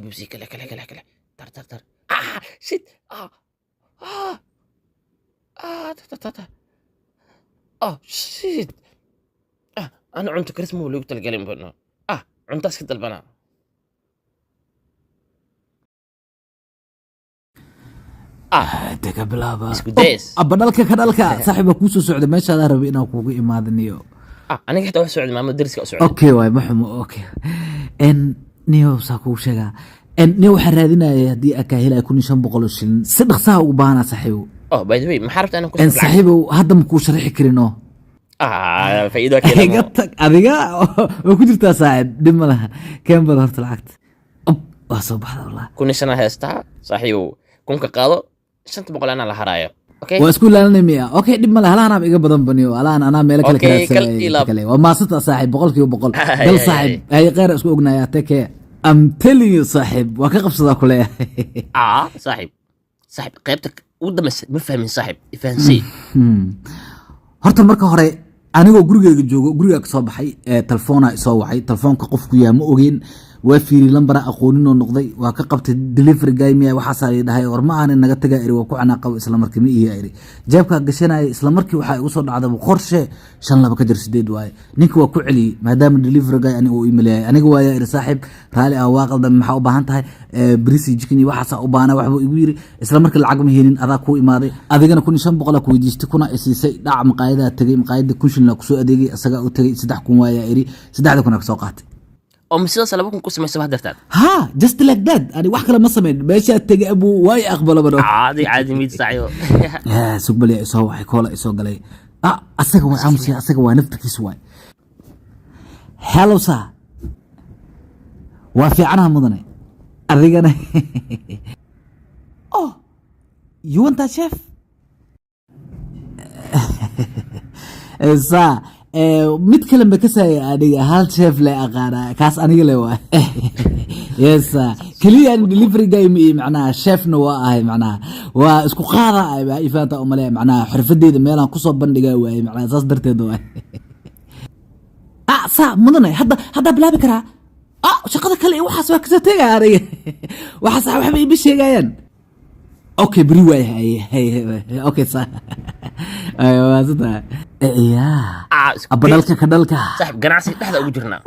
بيبسي كلا كلا كلا كلا تر شيت آه تر شيت أنا عنت كريسمو ولو تلقى بنا عنت أسكت البنا Teka bilaaba. isku days Abba dhalka saaxiiba ku soo socda meesha aad rabay inaan kugu imaadaniyo. aniga xataa wax socod maamo dariska u socod Okay way maxmo okay. Niyo saa ku sheega. Niyo waxa raadinaya hadii aka helay 1500 shilin. Si dhaqsaha ugu baahna saaxiibo. by the way ma xarabta inaan ku saaxiibo hadda ma ku sharxi karino. faa'iido kale Iga tag adiga oo ku jirta saaxiib dhib ma laha. Keen bad horta lacagta. Waa soo baxda wallahi. kun shana heestaa saaxiibo kunka qaado 500 ana la haraayo okay waa isku laalanaymiya okay dib ma laha ana iga badan baniyo ana meel kale kale waa maasata saaxiib 100% dal saaxiib ay qeer isku ognaaya take am telling you saaxiib waa ka qabsada kule saaxiib qaybta u damas ma fahmin saaxiib ifahansi horta marka hore anigoo gurigeyga joogo guriga ka soo baxay telefoona soo waxay telefoonka qofku yaa ma ogeen waa fiiri lambar aqoonin oo noqday waa ka qabtay delivery guy miya waxa saari dhahay war ma aanay naga tagaa iri waa ku cana qabo isla markii ma iyo iri jeebka gashanay isla markii waxa igu soo dhacday qorshe 5 ka jir 8 waay ninka waa ku celi maadaama delivery guy aniga uu email yahay aniga waa iri saaxiib raali ah waa qaldan maxaa u baahan tahay brisi jikini waxa u baana waxba igu yiri isla markii lacag ma helin adaa ku imaaday adigana 1500 ku weydiistay kuna isiisay dhac maqaayada tagay maqaayada kunshin la ku soo adeegay asaga u tagay 3 kun waaya iri 3 kun ka soo qaatay مسيرة سلبكم كوس ما يسمح درتان just like that أنا واحد كلام ما سمعت باش أتجي أبو واي أقبله بدو عادي 100 ساعة سوق بلي إسوا حكولا إسوا قلي أسقوا عمسي أسقوا نفتك إسوا hello sir وافي عنها مدني الرجال you want that chef إسا mid kale ma kasay adiga hal chef la aqaana kaas aniga le waa yes kaliya delivery guy macnaha chefna waa ahay macnaha waa isku qaada ay ifaanta oo male macnaha xirfadeeda meelan ku soo bandhigaa waay macnaha saas darteed waa sa mudane hadda bilaabi karaa shaqada kale waxaas waa kasoo tagay ariga waxaas waxba ibi sheegayaan okay bari waay hay okay sa ايوه صدق يا ابدلك كدلك صاحب قناعسي دحدا ugu jirna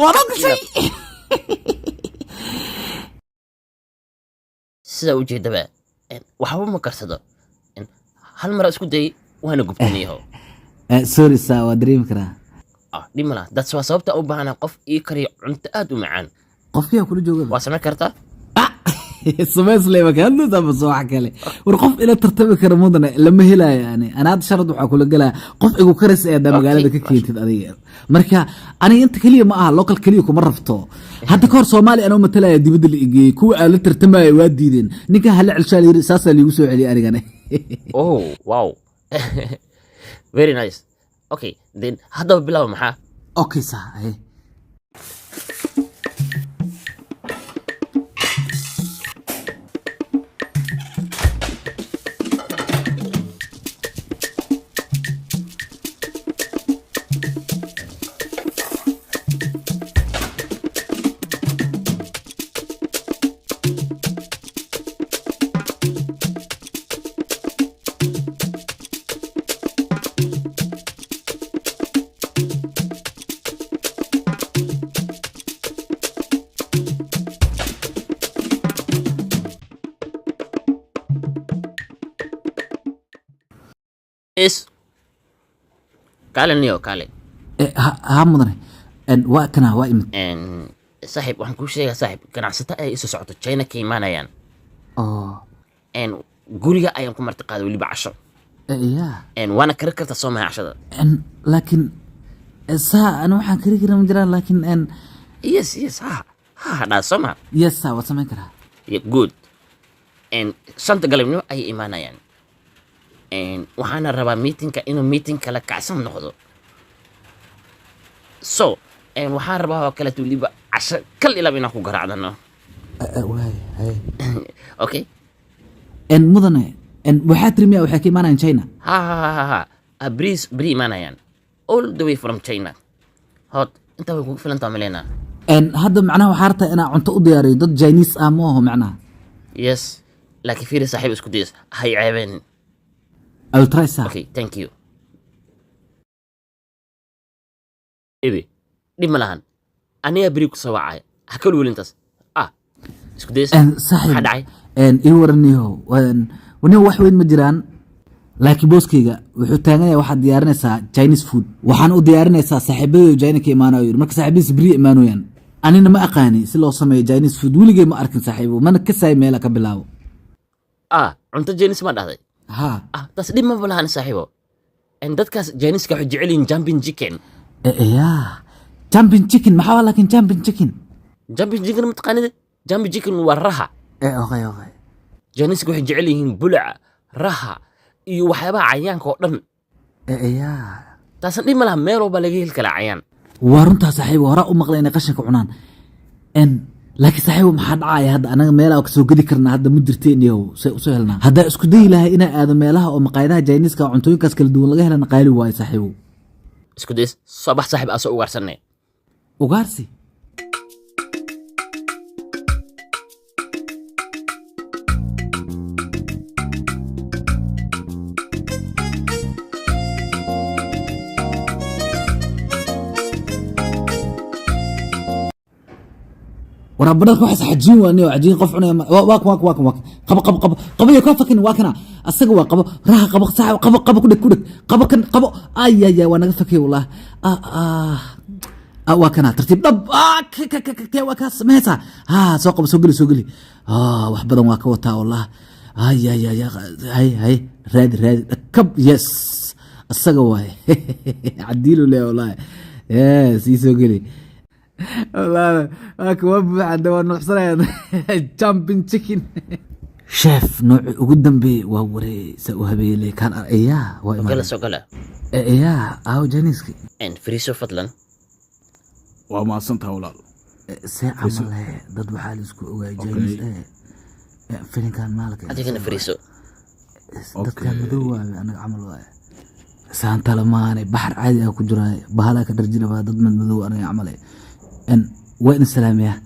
wadaad shay sida u jeedaba waxba ma karsado hal mar isku day waana gubtaniyo sorry sa waa dream kara dhimala dad soo sababta u baahana qof ii kariyo cunto aad u macaan qofkiya kula jooga waa sameyn kartaa سماس لي مكان ده بصراحة كله ورقف إلى ترتبك رمضان لما هلا يعني أنا هذا شرط وحكول قلها قف إيجو كرس ده مقالة كيت هذه مركا أنا أنت كلية معها لوكال كلية كمرة فتو حتى كور سومالي أنا ومتلا دي بدل يجي كو على ترتمى يودي دين نيكا هلا علشان رساسة اللي يوسف علي أنا جاني أوه واو very nice okay then هذا بلا محا okay صح is kale niyo kale ها مدني وقتنا وايم صاحب waxaan ku sheegaa saaxib ganacsata ay isu socoto China ka imaanayaan guriga ayaan ku martiqaaday waliba casho وانا كرر كرت صومها عشرة لكن سا أنا وحن كرر كرر مجرى لكن يس ها لا صومها يس سا وسمعك كرا good شنت قال منو أي إيمانا يعني وحنا ربا ميتين كإنه ميتين كلا كعسم نخذه وحنا ربا كلا تولي بقى عشان كل إلا بيناكو قرعنا واي هاي أوكي مدني waxaa tiri miya waxay ka imaanayaan China بري مانayaan all the way from China hot inta way ku filan tahay hadda macnaha waxaa rabtaa inaa cunto u diyaariyo dad Chinese ah maaho macnaha. Yes. لكن فيري صاحب اسكو ديس هاي عيبين. I will try sir. Okay, thank you. إيه دي ملهن. أنا أبريك سواعي. هكول ولنتس. اسكو ديس. صاحب. حد عاي. إيه ورنيه ونيه wax weyn ma jiraan. laakiin booskayga wuxuu taaganayaa waxaad diyaarinaysaa Chinese food waxaan u diyaarinaysaa saaxiibadooda China ka imaanayo marka saaxiibadiis bari imaanayaan anina ma aqaani si loo sameeyo Chinese food weligay ma arkin saaxiibo mana ka saay meel ka bilaabo cunto Chinese ma dhahday tas dhib ma balahan saaxiibo in dadkaas Chinese ka waxay jecel yihiin jumping chicken jumping chicken maxaa laakiin jumping chicken mataqaanid jumping chicken waa raha okay Chinese ka waxay jecel yihiin bulaca raha iyo waxyaabaha cayaanka oo dhan taas dhib ma laha meel walba laga heli kala cayaan waa runtaa saaxiibo hore u maqlay inay qashinka cunaan laakiin saaxiibo maxaa dhacaya hadda anaga meelaha ka soo gadi karnaa hadda ma jirteen iyo say u soo helnaa hadda isku day lahay inay aado meelaha oo maqaayadaha Chinese ka cuntooyinkaas kala duwan laga helana qaali waay saaxiibo isku day sabax saaxiib aso ugaarsanay ugaarsi وربنا كوحس حجين وانيو عجين قف عنا واك قب يا كافكن واكنا اسقوا قب راح قب ساعه قب كن اي وانا فكي والله واكنا ترتيب دب كي واكاس ميتا سوق سوقلي wax badan waa ka wataa والله هاي راد كب يس اسقوا عديلو له والله يس يسوقلي والله اكو بعد ونحصل jumping chicken شيف نوع قدام بي ووري سوهبي لي كان وقال سوقلا او جانيسكي ان فريسو فضلا وما صنتها ولا ساعه عمل ضد بحال اسكو اوغاي جانيس فين كان مالك اديك فريسو كان مدو انا عمل واي سانتا لماني بحر عادي اكو جراي بهلا كدرجنا ضد من مدو انا عملي وين السلامية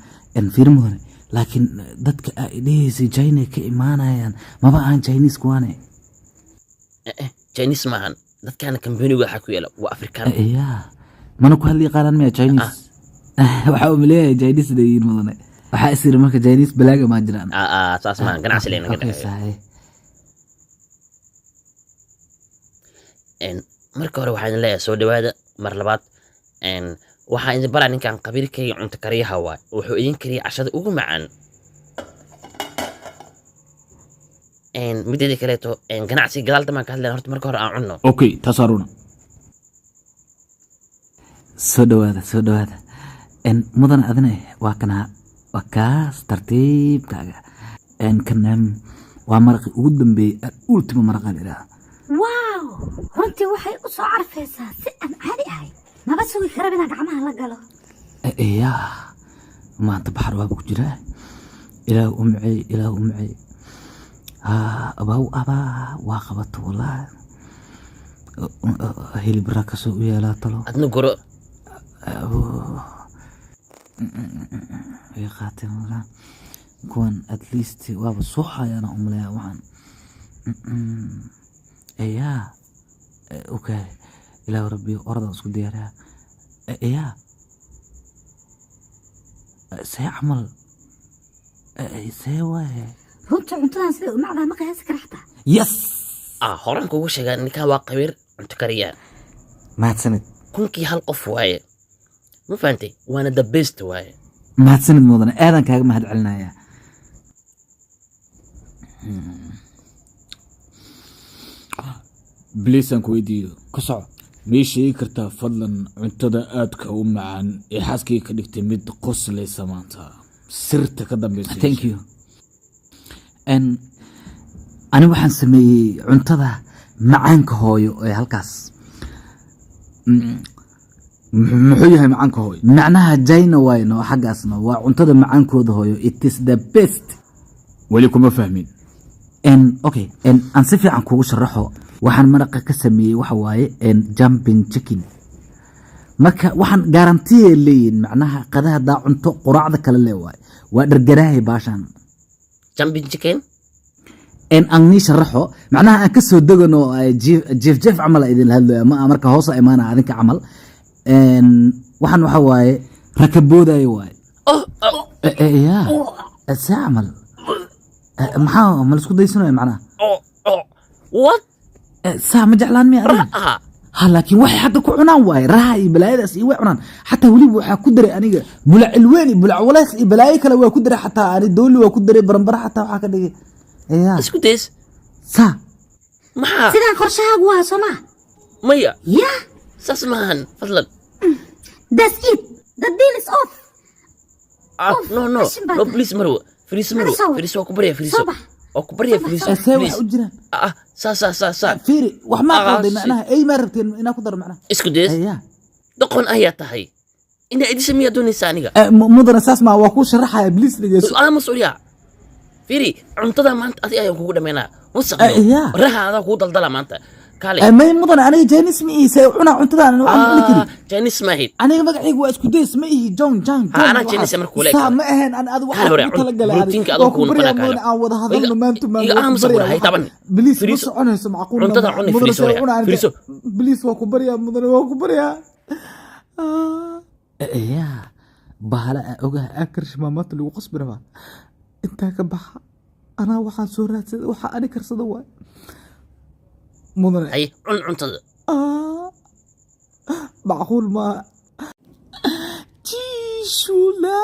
في رمضان لكن ضدك إيديسي جايني كإيمانيان ما بقى عن جاينيس كواني جاينيس معن ضدك أنا كمبيني وحكو يلا وأفريكان ما نكو هاللي قارن ميا جاينيس وحاول مليه جاينيس دايين مضاني وحا يصير مركا جاينيس بلاقة ما جران ساس معن قناع سلينا كده صحيح مركا هوري وحاين الله سو دوادا مرلبات waxaa idin baraa ninkan qabiilkayga cunto kariyaha waay wuxuu idin kariyay cashada ugu macaan mideeda kaleeto ganacsi gadaal damaan ka hadlayna horta marka hore aan cunno okay taasaruna soo dhawaada mudan adina waa kana waa kaas tartiibkaaga kanam waa maraqi ugu dambeeyay ultima maraqan ilaa waaw runtii waxay u soo carfaysaa si aan caadi ahay ما بس هو يخربنا قعمها لقلو ما انت بحر وابك جراه إلى أمعي أبا واقبت والله هيلي براك سوء لا طلو أدنو قرأ يا خاتم والله كون أتليست وابا صحة يا أنا أمليا وعن أوكي إلى ربي أرض أسكو ديارها سيعمل سيواه runta cuntadan sida u macdaa ma qiyaasi kartaa yes horan kugu sheegaa ninka waa qabiir cunto kariya mahadsanid kunkii hal qof waaye ma fahantay waana the best waaye mahadsanid mudane aadan kaaga mahad celinaya بليسان كويديو كسع ميشي كرتا فضلا عندها آدك ومعان إحاسكي كدكت ميد قص لي سمانتا سرت كدام بيسيش thank you أنا waxaan sameeyay cuntada macaanka hooyo ee halkaas muxuu yahay macaanka hooyo macnaha jayna wayno xagaasna waa cuntada macaankooda hooyo it is the best wali kuma fahmin okay aan si fiican kugu sharaxo waxaan maraqa ka sameeyay waxa waaye jumping chicken marka waxaan garantiye leeyihin macnaha qadaha hadaa cunto quraacda kale lee waay waa dhargaraahay baashaan jumping chicken en angni sharaxo macnaha aan ka soo degano jeef camal idin hadlo ma marka hoos imaana adinka camal en waxaan waxa waaye rakabooday waay ya saamal maxaa ma isku daysanayo macnaha what saa ma jeclaan miya ha laakiin waxay hadda ku cunaan waay raha iyo balaayadaas iyo way cunaan xataa weliba waxaa ku daray aniga bulac ilweyn bulac walaas iyo balaayo kale waa ku daray xataa ani dooli waa ku daray baranbara xataa waxaa ka dhigay isku days saa maxaa sidaan qorshahaagu waa soo maa maya ya saas maahan fadlan that's it the deal is off no please marwa firiis waa ku barya firiis oo ku barya firiis see wax u jiraan saa fiiri wax ma qalday macnaha ay ma rabteen inaa ku daro macnaha isku days doqon ayaa tahay ina idisa miyaa doonaysaa aniga mudana saas ma waa ku sharaxaya bliis dhigeyso masuuliya fiiri cuntada maanta adi ayaan kugu dhameynaa wasaq raha adaa kugu daldala maanta kaale may mudana aniga Chinese ma iise cuna cuntadan waxaan cuni kari Chinese ma hid aniga magacaygu waa isku days ma ihi John ana Chinese markuu leeyahay saa ma ahayn an adu waxaan ku tala galay runtinka adu ku noqon kara aan wada hadalno maanta ma iga aan sabur hay taban bliis ma soconayso macquul cuntada cuni firiiso bliis waa ku baryaa mudana waa ku baryaa ya bahala ogaha akarsh maamada lagu qasbi rabaa intaa ka baxa anaa waxaan soo raadsaday waxa ani karsada waay mudane ay cuntada معقول ما تيشولا